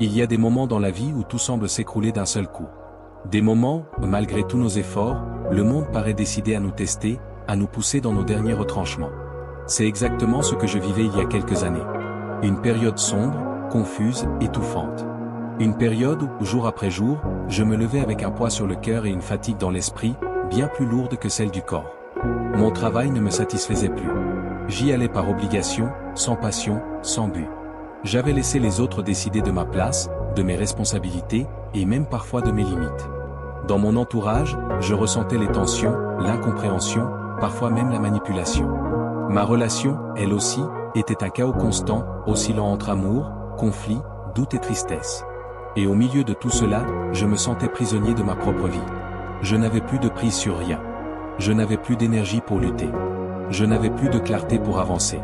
Il y a des moments dans la vie où tout semble s'écrouler d'un seul coup. Des moments où, malgré tous nos efforts, le monde paraît décidé à nous tester, à nous pousser dans nos derniers retranchements. C'est exactement ce que je vivais il y a quelques années. Une période sombre, confuse, étouffante. Une période où, jour après jour, je me levais avec un poids sur le cœur et une fatigue dans l'esprit, bien plus lourde que celle du corps. Mon travail ne me satisfaisait plus. J'y allais par obligation, sans passion, sans but. J'avais laissé les autres décider de ma place, de mes responsabilités, et même parfois de mes limites. Dans mon entourage, je ressentais les tensions, l'incompréhension, parfois même la manipulation. Ma relation, elle aussi, était un chaos constant, oscillant entre amour, conflit, doute et tristesse. Et au milieu de tout cela, je me sentais prisonnier de ma propre vie. Je n'avais plus de prise sur rien. Je n'avais plus d'énergie pour lutter. Je n'avais plus de clarté pour avancer.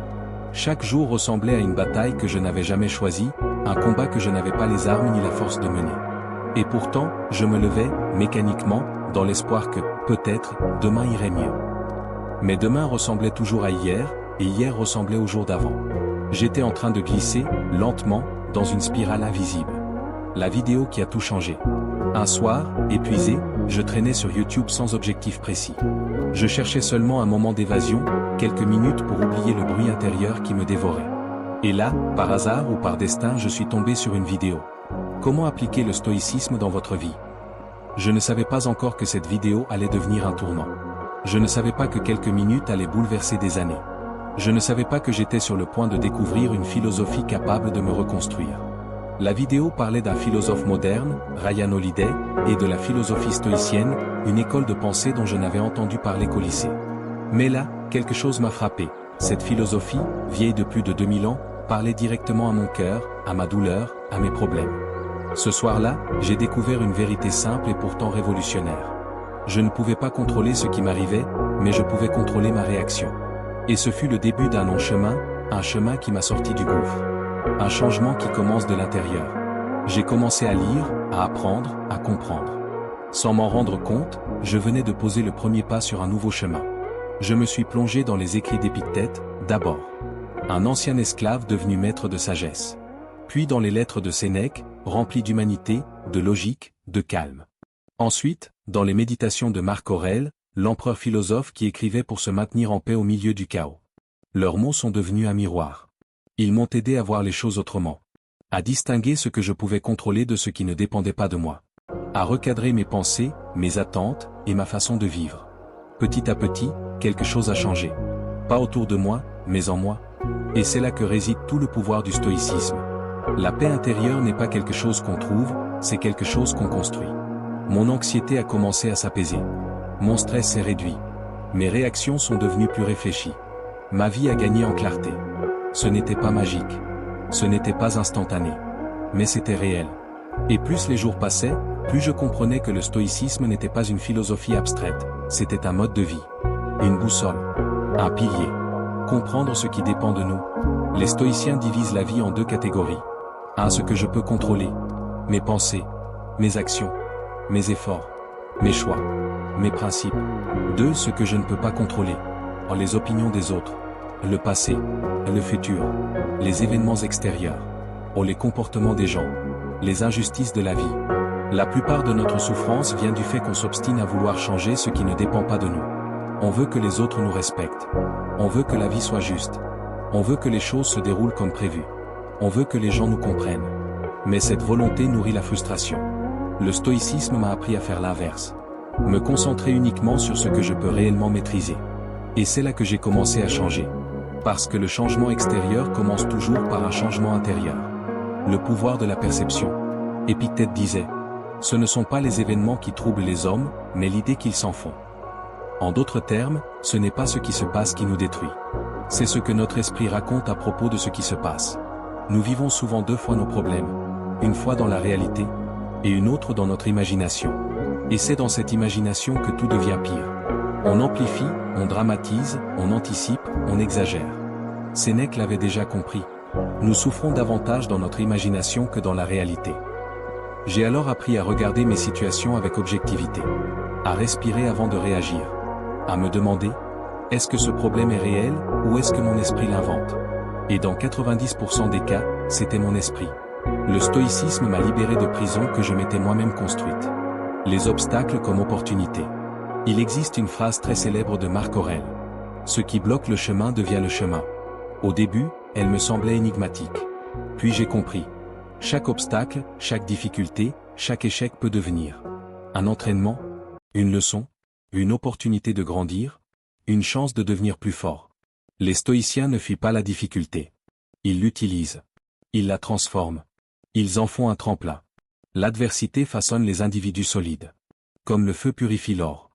Chaque jour ressemblait à une bataille que je n'avais jamais choisie, un combat que je n'avais pas les armes ni la force de mener. Et pourtant, je me levais, mécaniquement, dans l'espoir que, peut-être, demain irait mieux. Mais demain ressemblait toujours à hier, et hier ressemblait au jour d'avant. J'étais en train de glisser, lentement, dans une spirale invisible. La vidéo qui a tout changé. Un soir, épuisé, je traînais sur YouTube sans objectif précis. Je cherchais seulement un moment d'évasion, quelques minutes pour oublier le bruit intérieur qui me dévorait. Et là, par hasard ou par destin, je suis tombé sur une vidéo. Comment appliquer le stoïcisme dans votre vie? Je ne savais pas encore que cette vidéo allait devenir un tournant. Je ne savais pas que quelques minutes allaient bouleverser des années. Je ne savais pas que j'étais sur le point de découvrir une philosophie capable de me reconstruire. La vidéo parlait d'un philosophe moderne, Ryan Holiday, et de la philosophie stoïcienne, une école de pensée dont je n'avais entendu parler qu'au lycée. Mais là, quelque chose m'a frappé. Cette philosophie, vieille de plus de 2000 ans, parlait directement à mon cœur, à ma douleur, à mes problèmes. Ce soir-là, j'ai découvert une vérité simple et pourtant révolutionnaire. Je ne pouvais pas contrôler ce qui m'arrivait, mais je pouvais contrôler ma réaction. Et ce fut le début d'un long chemin, un chemin qui m'a sorti du gouffre. Un changement qui commence de l'intérieur. J'ai commencé à lire, à apprendre, à comprendre. Sans m'en rendre compte, je venais de poser le premier pas sur un nouveau chemin. Je me suis plongé dans les écrits d'Épictète, d'abord. Un ancien esclave devenu maître de sagesse. Puis dans les lettres de Sénèque, remplies d'humanité, de logique, de calme. Ensuite, dans les méditations de Marc Aurèle, l'empereur philosophe qui écrivait pour se maintenir en paix au milieu du chaos. Leurs mots sont devenus un miroir. Ils m'ont aidé à voir les choses autrement. À distinguer ce que je pouvais contrôler de ce qui ne dépendait pas de moi. À recadrer mes pensées, mes attentes, et ma façon de vivre. Petit à petit, quelque chose a changé. Pas autour de moi, mais en moi. Et c'est là que réside tout le pouvoir du stoïcisme. La paix intérieure n'est pas quelque chose qu'on trouve, c'est quelque chose qu'on construit. Mon anxiété a commencé à s'apaiser. Mon stress s'est réduit. Mes réactions sont devenues plus réfléchies. Ma vie a gagné en clarté. Ce n'était pas magique. Ce n'était pas instantané. Mais c'était réel. Et plus les jours passaient, plus je comprenais que le stoïcisme n'était pas une philosophie abstraite, c'était un mode de vie. Une boussole. Un pilier. Comprendre ce qui dépend de nous. Les stoïciens divisent la vie en deux catégories. 1. Ce que je peux contrôler. Mes pensées. Mes actions. Mes efforts. Mes choix. Mes principes. 2. Ce que je ne peux pas contrôler. Les opinions des autres. Le passé. Le futur. Les événements extérieurs. Les comportements des gens. Les injustices de la vie. La plupart de notre souffrance vient du fait qu'on s'obstine à vouloir changer ce qui ne dépend pas de nous. On veut que les autres nous respectent. On veut que la vie soit juste. On veut que les choses se déroulent comme prévu. On veut que les gens nous comprennent. Mais cette volonté nourrit la frustration. Le stoïcisme m'a appris à faire l'inverse. Me concentrer uniquement sur ce que je peux réellement maîtriser. Et c'est là que j'ai commencé à changer. Parce que le changement extérieur commence toujours par un changement intérieur. Le pouvoir de la perception. Épictète disait, « Ce ne sont pas les événements qui troublent les hommes, mais l'idée qu'ils s'en font. » En d'autres termes, ce n'est pas ce qui se passe qui nous détruit. C'est ce que notre esprit raconte à propos de ce qui se passe. Nous vivons souvent deux fois nos problèmes. Une fois dans la réalité, et une autre dans notre imagination. Et c'est dans cette imagination que tout devient pire. On amplifie, on dramatise, on anticipe, on exagère. Sénèque l'avait déjà compris. Nous souffrons davantage dans notre imagination que dans la réalité. J'ai alors appris à regarder mes situations avec objectivité. À respirer avant de réagir. À me demander, est-ce que ce problème est réel, ou est-ce que mon esprit l'invente? Et dans 90% des cas, c'était mon esprit. Le stoïcisme m'a libéré de prison que je m'étais moi-même construite. Les obstacles comme opportunités. Il existe une phrase très célèbre de Marc Aurèle. Ce qui bloque le chemin devient le chemin. Au début, elle me semblait énigmatique. Puis j'ai compris. Chaque obstacle, chaque difficulté, chaque échec peut devenir un entraînement, une leçon, une opportunité de grandir, une chance de devenir plus fort. Les stoïciens ne fuient pas la difficulté. Ils l'utilisent. Ils la transforment. Ils en font un tremplin. L'adversité façonne les individus solides. Comme le feu purifie l'or.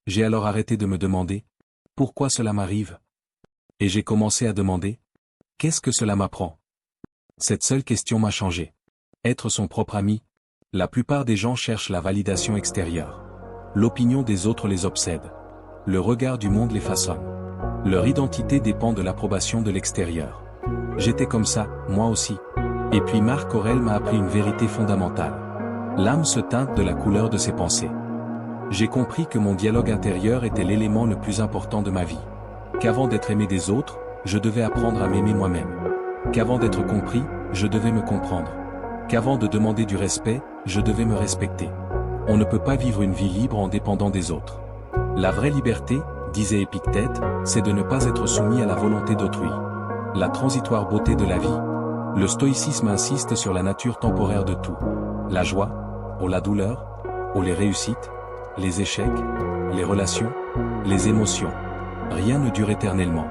J'ai alors arrêté de me demander « Pourquoi cela m'arrive ?» Et j'ai commencé à demander « Qu'est-ce que cela m'apprend ?» Cette seule question m'a changé. Être son propre ami. La plupart des gens cherchent la validation extérieure. L'opinion des autres les obsède. Le regard du monde les façonne. Leur identité dépend de l'approbation de l'extérieur. J'étais comme ça, moi aussi. Et puis Marc Aurèle m'a appris une vérité fondamentale. L'âme se teinte de la couleur de ses pensées. J'ai compris que mon dialogue intérieur était l'élément le plus important de ma vie. Qu'avant d'être aimé des autres, je devais apprendre à m'aimer moi-même. Qu'avant d'être compris, je devais me comprendre. Qu'avant de demander du respect, je devais me respecter. On ne peut pas vivre une vie libre en dépendant des autres. La vraie liberté, disait Épictète, c'est de ne pas être soumis à la volonté d'autrui. La transitoire beauté de la vie. Le stoïcisme insiste sur la nature temporaire de tout. La joie, ou la douleur, ou les réussites, les échecs, les relations, les émotions. Rien ne dure éternellement.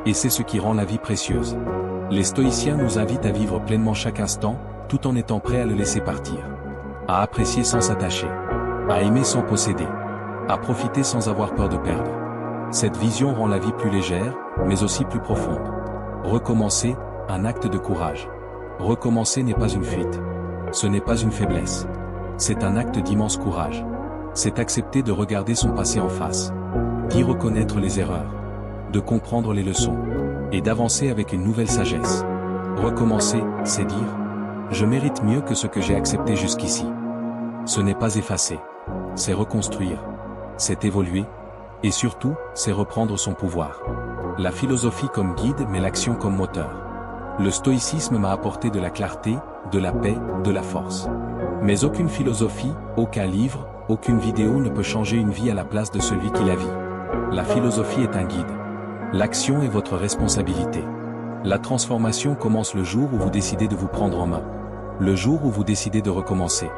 Et c'est ce qui rend la vie précieuse. Les stoïciens nous invitent à vivre pleinement chaque instant, tout en étant prêts à le laisser partir. À apprécier sans s'attacher. À aimer sans posséder. À profiter sans avoir peur de perdre. Cette vision rend la vie plus légère, mais aussi plus profonde. Recommencer, un acte de courage. Recommencer n'est pas une fuite. Ce n'est pas une faiblesse. C'est un acte d'immense courage. C'est accepter de regarder son passé en face. D'y reconnaître les erreurs. De comprendre les leçons. Et d'avancer avec une nouvelle sagesse. Recommencer, c'est dire « Je mérite mieux que ce que j'ai accepté jusqu'ici ». Ce n'est pas effacer. C'est reconstruire. C'est évoluer. Et surtout, c'est reprendre son pouvoir. La philosophie comme guide mais l'action comme moteur. Le stoïcisme m'a apporté de la clarté, de la paix, de la force. Mais aucune philosophie, aucun livre, aucune vidéo ne peut changer une vie à la place de celui qui la vit. La philosophie est un guide. L'action est votre responsabilité. La transformation commence le jour où vous décidez de vous prendre en main. Le jour où vous décidez de recommencer.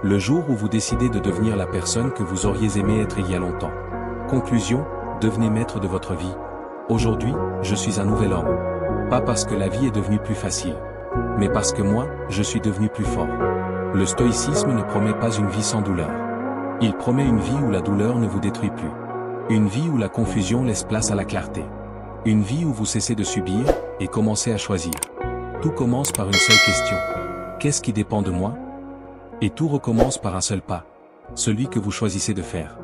Le jour où vous décidez de devenir la personne que vous auriez aimé être il y a longtemps. Conclusion, devenez maître de votre vie. Aujourd'hui, je suis un nouvel homme. Pas parce que la vie est devenue plus facile, mais parce que moi, je suis devenu plus fort. Le stoïcisme ne promet pas une vie sans douleur. Il promet une vie où la douleur ne vous détruit plus. Une vie où la confusion laisse place à la clarté. Une vie où vous cessez de subir, et commencez à choisir. Tout commence par une seule question. Qu'est-ce qui dépend de moi? Et tout recommence par un seul pas. Celui que vous choisissez de faire.